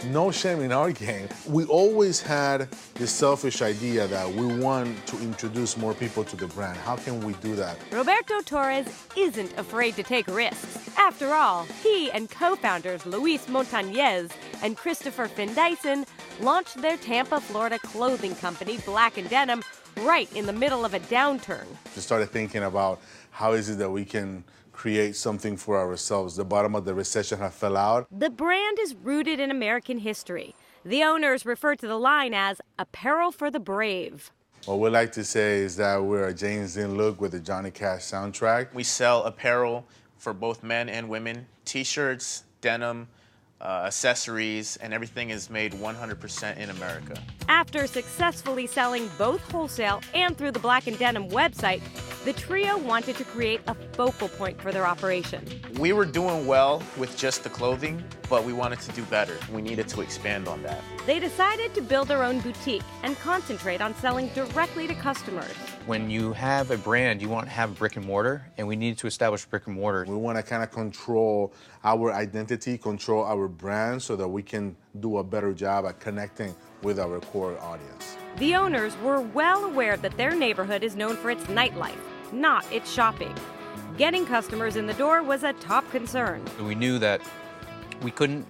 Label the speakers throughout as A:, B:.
A: no shame in our game. We always had this selfish idea that we want to introduce more people to the brand. How can we do that?
B: Roberto Torres isn't afraid to take risks. After all, he and co-founders Luis Montañez and Christopher Findyson launched their Tampa, Florida clothing company, Black & Denim, right in the middle of a downturn.
A: We started thinking about how is it that we can create something for ourselves. The bottom of the recession had fell out.
B: The brand is rooted in American history. The owners refer to the line as apparel for the brave.
A: What we like to say is that we're a James Dean look with the Johnny Cash soundtrack.
C: We sell apparel for both men and women, t-shirts, denim, accessories, and everything is made 100% in America.
B: After successfully selling both wholesale and through the Black & Denim website, the trio wanted to create a focal point for their operation.
C: We were doing well with just the clothing, but we wanted to do better. We needed to expand on that.
B: They decided to build their own boutique and concentrate on selling directly to customers.
D: When you have a brand, you want to have brick and mortar, and we needed to establish brick and mortar.
A: We want to kind of control our identity, control our brand so that we can do a better job at connecting with our core audience.
B: The owners were well aware that their neighborhood is known for its nightlife, not its shopping. Getting customers in the door was a top concern.
D: We knew that we couldn't,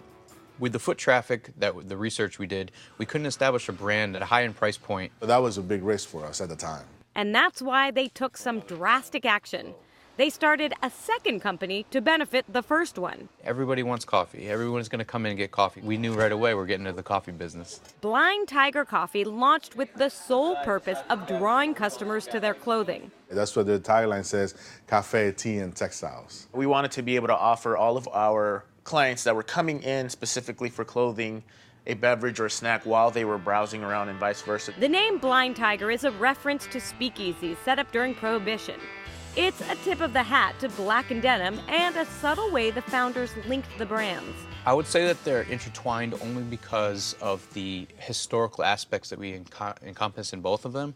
D: with the foot traffic, the research we did, we couldn't establish a brand at a high-end price point.
A: But that was a big risk for us at the time.
B: And that's why they took some drastic action. They started a second company to benefit the first one.
D: Everybody wants coffee. Everyone's going to come in and get coffee. We knew right away we're getting into the coffee business.
B: Blind Tiger Coffee launched with the sole purpose of drawing customers to their clothing.
A: That's what the tagline says, cafe, tea, and textiles.
C: We wanted to be able to offer all of our clients that were coming in specifically for clothing a beverage or a snack while they were browsing around and vice versa.
B: The name Blind Tiger is a reference to speakeasies set up during Prohibition. It's a tip of the hat to Black & Denim and a subtle way the founders linked the brands.
D: I would say that they're intertwined only because of the historical aspects that we encompass in both of them.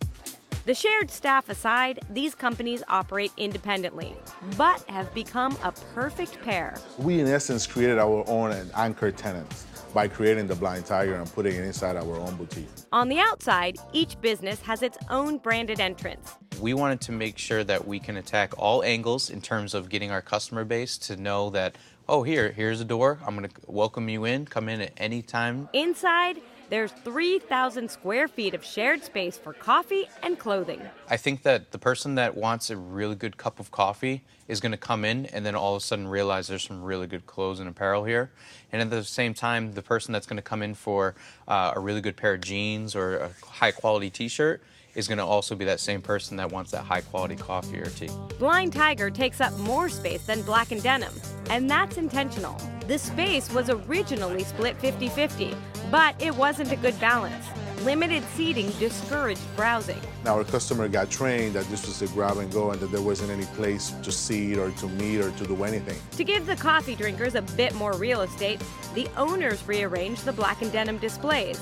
B: The shared staff aside, these companies operate independently, but have become a perfect pair.
A: We, in essence, created our own anchor tenants by creating the Blind Tiger and putting it inside our own boutique.
B: On the outside, each business has its own branded entrance.
D: We wanted to make sure that we can attack all angles in terms of getting our customer base to know that, oh, here's a door. I'm going to welcome you in. Come in at any time.
B: Inside, there's 3,000 square feet of shared space for coffee and clothing.
D: I think that the person that wants a really good cup of coffee is going to come in and then all of a sudden realize there's some really good clothes and apparel here. And at the same time, the person that's going to come in for a really good pair of jeans or a high-quality T-shirt is going to also be that same person that wants that high-quality coffee or tea.
B: Blind Tiger takes up more space than Black & Denim, and that's intentional. The space was originally split 50-50, but it wasn't a good balance. Limited seating discouraged browsing.
A: Our customer got trained that this was a grab and go and that there wasn't any place to sit or to meet or to do anything.
B: To give the coffee drinkers a bit more real estate, the owners rearranged the Black & Denim displays.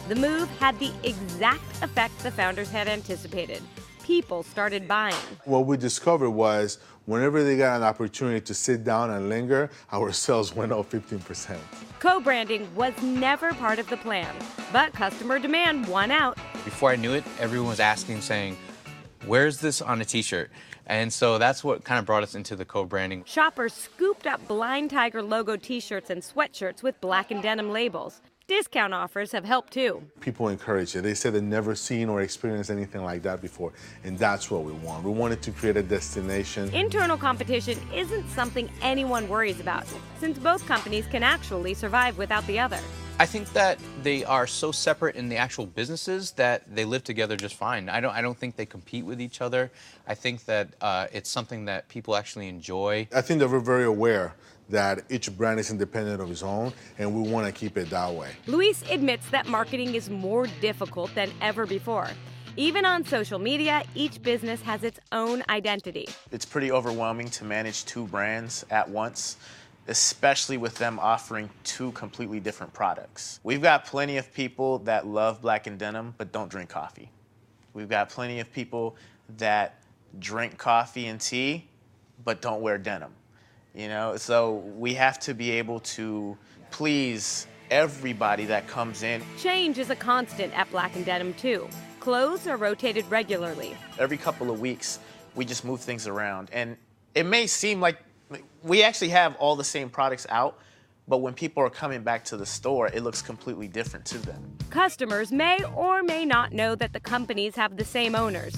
B: The move had the exact effect the founders had anticipated. People started buying.
A: What we discovered was whenever they got an opportunity to sit down and linger, our sales went up 15%.
B: Co-branding was never part of the plan, but customer demand won out.
D: Before I knew it, everyone was asking, saying, where's this on a T-shirt? And so that's what kind of brought us into the co-branding.
B: Shoppers scooped up Blind Tiger logo T-shirts and sweatshirts with Black & Denim labels. Discount offers have helped too.
A: People encourage it. They said they've never seen or experienced anything like that before, and that's what we want. We wanted to create a destination.
B: Internal competition isn't something anyone worries about, since both companies can actually survive without the other.
D: I think that they are so separate in the actual businesses that they live together just fine. I don't think they compete with each other. I think that it's something that people actually enjoy.
A: I think that we're very aware that each brand is independent of its own, and we want to keep it that way.
B: Luis admits that marketing is more difficult than ever before. Even on social media, each business has its own identity.
C: It's pretty overwhelming to manage two brands at once, especially with them offering two completely different products. We've got plenty of people that love Black & Denim but don't drink coffee. We've got plenty of people that drink coffee and tea but don't wear denim. You know, so we have to be able to please everybody that comes in.
B: Change is a constant at Black & Denim, too. Clothes are rotated regularly.
C: Every couple of weeks, we just move things around. And it may seem like we actually have all the same products out, but when people are coming back to the store, it looks completely different to them.
B: Customers may or may not know that the companies have the same owners,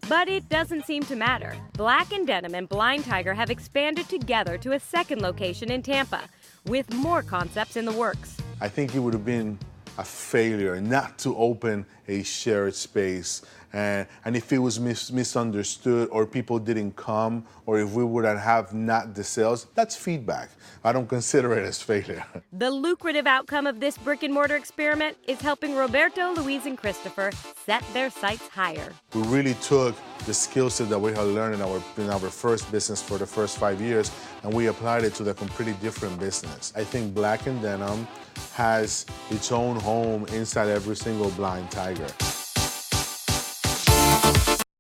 B: but it doesn't seem to matter. Black & Denim and Blind Tiger have expanded together to a second location in Tampa, with more concepts in the works.
A: I think it would have been a failure not to open a shared space. And if it was misunderstood or people didn't come or if we would have not the sales, that's feedback. I don't consider it as failure.
B: The lucrative outcome of this brick-and-mortar experiment is helping Roberto, Luis, and Christopher set their sights higher.
A: We really took the skill set that we had learned in our first business for the first 5 years, and we applied it to the completely different business. I think Black & Denim has its own home inside every single Blind Tiger.